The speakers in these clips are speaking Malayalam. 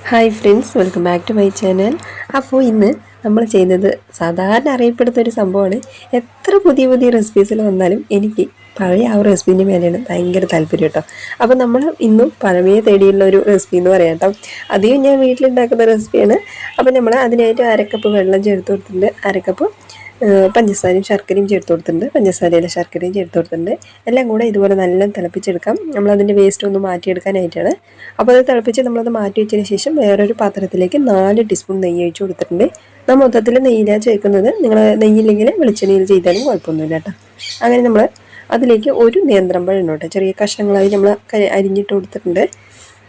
Hi friends, welcome back to my channel. അപ്പോൾ ഇന്ന് നമ്മൾ ചെയ്യുന്നത് സാധാരണ അറിയപ്പെടുന്ന ഒരു സംഭവമാണ്. എത്ര പുതിയ പുതിയ റെസിപ്പീസിൽ വന്നാലും എനിക്ക് പഴയ ആ ഒരു റെസിപ്പീൻ്റെ മേലെയാണ് ഭയങ്കര താല്പര്യം കേട്ടോ. അപ്പോൾ നമ്മൾ ഇന്നും പഴമയെ തേടിയുള്ള ഒരു റെസിപ്പി എന്ന് പറയാം കേട്ടോ. അധികം ഞാൻ വീട്ടിലുണ്ടാക്കുന്ന റെസിപ്പിയാണ്. അപ്പോൾ നമ്മൾ അതിനായിട്ട് അരക്കപ്പ് വെള്ളം ചേർത്ത് കൊടുത്തിട്ടുണ്ട്, അരക്കപ്പ് പഞ്ചസാരയും ശർക്കരയും ചേർത്ത് കൊടുത്തിട്ടുണ്ട്, പഞ്ചസാരയിലെ ശർക്കരയും ചേർത്ത് കൊടുത്തിട്ടുണ്ട്. എല്ലാം കൂടെ ഇതുപോലെ നല്ല തിളപ്പിച്ചെടുക്കാം. നമ്മളതിൻ്റെ വേസ്റ്റ് ഒന്ന് മാറ്റിയെടുക്കാനായിട്ടാണ്. അപ്പോൾ അത് തിളപ്പിച്ച് നമ്മളത് മാറ്റി വെച്ചതിന് ശേഷം വേറൊരു പാത്രത്തിലേക്ക് 4 ടീസ്പൂൺ നെയ്യ് ഒഴിച്ച് കൊടുത്തിട്ടുണ്ട്. നമ്മൾ മൊത്തത്തിൽ നെയ്യിലാണ് ചേർക്കുന്നത്. നിങ്ങൾ നെയ്യില്ലെങ്കിൽ വെളിച്ചെണ്ണയിൽ ചെയ്താലും കുഴപ്പമൊന്നുമില്ല കേട്ടോ. അങ്ങനെ നമ്മൾ അതിലേക്ക് ഒരു നേന്ത്രപ്പഴം കേട്ടോ, ചെറിയ കഷ്ണങ്ങളായി നമ്മൾ അരിഞ്ഞിട്ട് കൊടുത്തിട്ടുണ്ട്.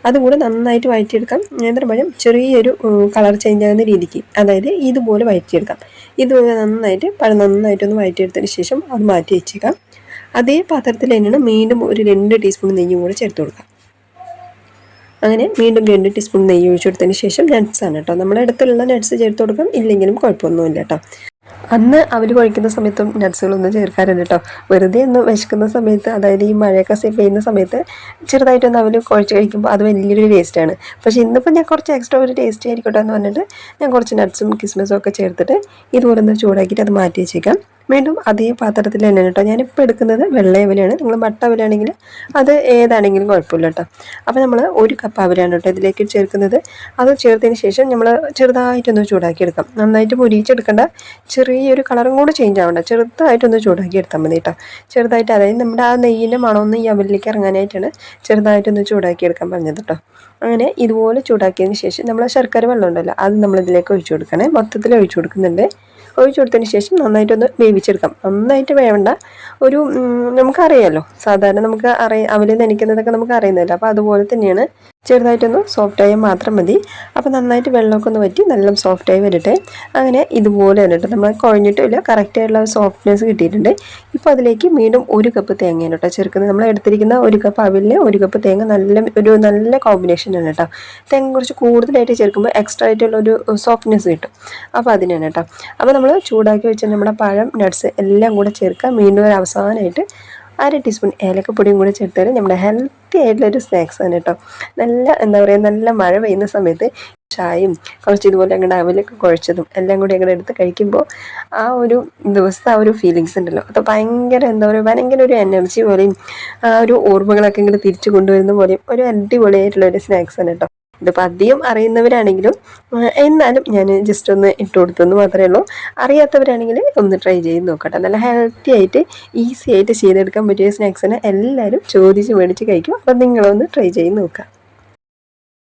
അതും കൂടെ നന്നായിട്ട് വഴറ്റിയെടുക്കാം. നേന്ത്രപ്പഴം ചെറിയൊരു കളർ ചേഞ്ച് ആകുന്ന രീതിക്ക്, അതായത് ഇതുപോലെ വഴറ്റിയെടുക്കാം. ഇതുപോലെ നന്നായിട്ടൊന്ന് വഴറ്റിയെടുത്തതിന് ശേഷം അത് മാറ്റി വെച്ചേക്കാം. അതേ പാത്രത്തിൽ തന്നെയാണ് വീണ്ടും ഒരു 2 ടീസ്പൂൺ നെയ്യും കൂടെ ചേർത്ത് കൊടുക്കാം. അങ്ങനെ വീണ്ടും 2 ടീസ്പൂൺ നെയ്യ് ഒഴിച്ചു കൊടുത്തതിന് ശേഷം നട്ട്സാണ് കേട്ടോ, നമ്മുടെ അടുത്തുള്ള നട്ട്സ് ചേർത്ത് കൊടുക്കാം, ഇല്ലെങ്കിലും കുഴപ്പമൊന്നുമില്ല കേട്ടോ. അന്ന് അവർ കുഴിക്കുന്ന സമയത്തും നട്ട്സുകളൊന്നും ചേർക്കാറുണ്ട് കേട്ടോ. വെറുതെ ഒന്ന് വിശക്കുന്ന സമയത്ത്, അതായത് ഈ മഴയൊക്കെ പെയ്യുന്ന സമയത്ത് ചെറുതായിട്ടൊന്ന് അവർ കുഴച്ച് കഴിക്കുമ്പോൾ അത് വലിയൊരു ടേസ്റ്റാണ്. പക്ഷേ ഇന്നിപ്പോൾ ഞാൻ കുറച്ച് എക്സ്ട്രാ ഒരു ടേസ്റ്റ് ആയിരിക്കട്ടെ എന്ന് പറഞ്ഞിട്ട് ഞാൻ കുറച്ച് നട്ട്സും കിസ്മിസും ഒക്കെ ചേർത്തിട്ട് ഇതുപോലെ ഒന്ന് ചൂടാക്കിയിട്ട് അത് മാറ്റി വെച്ചേക്കാം. വീണ്ടും അതേ പാത്രത്തിൽ തന്നെ കേട്ടോ ഞാനിപ്പോൾ എടുക്കുന്നത് വെള്ള അവലാണ്. നിങ്ങൾ മട്ട അവലാണെങ്കിൽ അത് ഏതാണെങ്കിലും കുഴപ്പമില്ല കേട്ടോ. അപ്പോൾ നമ്മൾ 1 കപ്പ് അവലാണ് കേട്ടോ ഇതിലേക്ക് ചേർക്കുന്നത്. അത് ചേർത്തതിന് ശേഷം നമ്മൾ ചെറുതായിട്ടൊന്ന് ചൂടാക്കിയെടുക്കാം. നന്നായിട്ട് മുരിച്ചെടുക്കേണ്ട, ചെറിയൊരു കളറും കൂടെ ചേഞ്ച് ആവേണ്ട, ചെറുതായിട്ടൊന്ന് ചൂടാക്കി എടുത്താൽ മതി കേട്ടോ. ചെറുതായിട്ട്, അതായത് നമ്മുടെ ആ നെയ്യിൻ്റെ മണമൊന്ന് ഈ അവലിലേക്ക് ഇറങ്ങാനായിട്ടാണ് ചെറുതായിട്ടൊന്ന് ചൂടാക്കി എടുക്കാൻ പറഞ്ഞത് കേട്ടോ. അങ്ങനെ ഇതുപോലെ ചൂടാക്കിയതിന് ശേഷം നമ്മൾ ശർക്കര വെള്ളം ഉണ്ടല്ലോ, അത് നമ്മളിതിലേക്ക് ഒഴിച്ചു കൊടുക്കണേ. മൊത്തത്തിൽ ഒഴിച്ചു കൊടുക്കുന്നുണ്ട്. ഒഴിച്ചു കൊടുത്തതിന് ശേഷം നന്നായിട്ടൊന്ന് വേവിച്ചെടുക്കാം. നന്നായിട്ട് വേവണ്ട, ഒരു നമുക്കറിയാമല്ലോ, സാധാരണ നമുക്ക് അവൽ നനയ്ക്കുന്നതൊക്കെ നമുക്ക് അറിയുന്നതല്ലോ. അപ്പോൾ അതുപോലെ തന്നെയാണ്, ചെറുതായിട്ടൊന്ന് സോഫ്റ്റായാൽ മാത്രം മതി. അപ്പോൾ നന്നായിട്ട് വെള്ളമൊക്കെ ഒന്ന് വറ്റി നല്ല സോഫ്റ്റായി വരട്ടെ. അങ്ങനെ ഇതുപോലെ വരട്ടെ, നമ്മൾ കുഴഞ്ഞിട്ടില്ല, കറക്റ്റായിട്ടുള്ള സോഫ്റ്റ്നെസ് കിട്ടിയിട്ടുണ്ട്. ഇപ്പോൾ അതിലേക്ക് വീണ്ടും 1 കപ്പ് തേങ്ങയാണ് കേട്ടോ ചേർക്കുന്നത്. നമ്മൾ എടുത്തിരിക്കുന്ന 1 കപ്പ് അവിലിന് 1 കപ്പ് തേങ്ങ നല്ല കോമ്പിനേഷനാണ് കേട്ടോ. തേങ്ങ കുറച്ച് കൂടുതലായിട്ട് ചേർക്കുമ്പോൾ എക്സ്ട്രാ ആയിട്ടുള്ളൊരു സോഫ്റ്റ്നെസ് കിട്ടും. അപ്പോൾ അതിനാണ് കേട്ടോ. അപ്പോൾ നമ്മൾ ചൂടാക്കി വെച്ച നമ്മുടെ പഴം, നട്ട്സ് എല്ലാം കൂടെ ചേർക്കാം. വീണ്ടും ഒരു അവസാനമായിട്ട് 1/2 ടീസ്പൂൺ ഏലക്കപ്പൊടിയും കൂടെ ചേർത്താൽ നമ്മുടെ ഹെൽത്തി ആയിട്ടുള്ളൊരു സ്നാക്സാണ് കേട്ടോ. നല്ല മഴ പെയ്യുന്ന സമയത്ത് ചായയും കുറച്ച് ഇതുപോലെ അങ്ങോട്ട് അവലൊക്കെ കുഴച്ചതും എല്ലാം കൂടി അങ്ങോട്ട് എടുത്ത് കഴിക്കുമ്പോൾ ആ ഒരു ദിവസത്തെ ആ ഒരു ഫീലിങ്സ് ഉണ്ടല്ലോ, അത് ഭയങ്കര ഒരു എനർജി പോലെയും ആ ഒരു ഓർമ്മകളൊക്കെ ഇങ്ങോട്ട് തിരിച്ചു കൊണ്ടുവരുന്ന പോലെയും ഒരു അടിപൊളിയായിട്ടുള്ളൊരു സ്നാക്സാണ് കേട്ടോ. ഇതിപ്പോൾ അധികം അറിയുന്നവരാണെങ്കിലും എന്നാലും ഞാൻ ജസ്റ്റ് ഒന്ന് ഇട്ട് കൊടുത്തെന്ന് മാത്രമേ ഉള്ളൂ. അറിയാത്തവരാണെങ്കിൽ ഒന്ന് ട്രൈ ചെയ്ത് നോക്കട്ടെ. നല്ല ഹെൽത്തി ആയിട്ട് ഈസി ആയിട്ട് ചെയ്തെടുക്കാൻ പറ്റിയ സ്നാക്സിന് എല്ലാവരും ചോദിച്ച് മേടിച്ച് കഴിക്കും. അപ്പോൾ നിങ്ങളൊന്ന് ട്രൈ ചെയ്ത് നോക്കാം.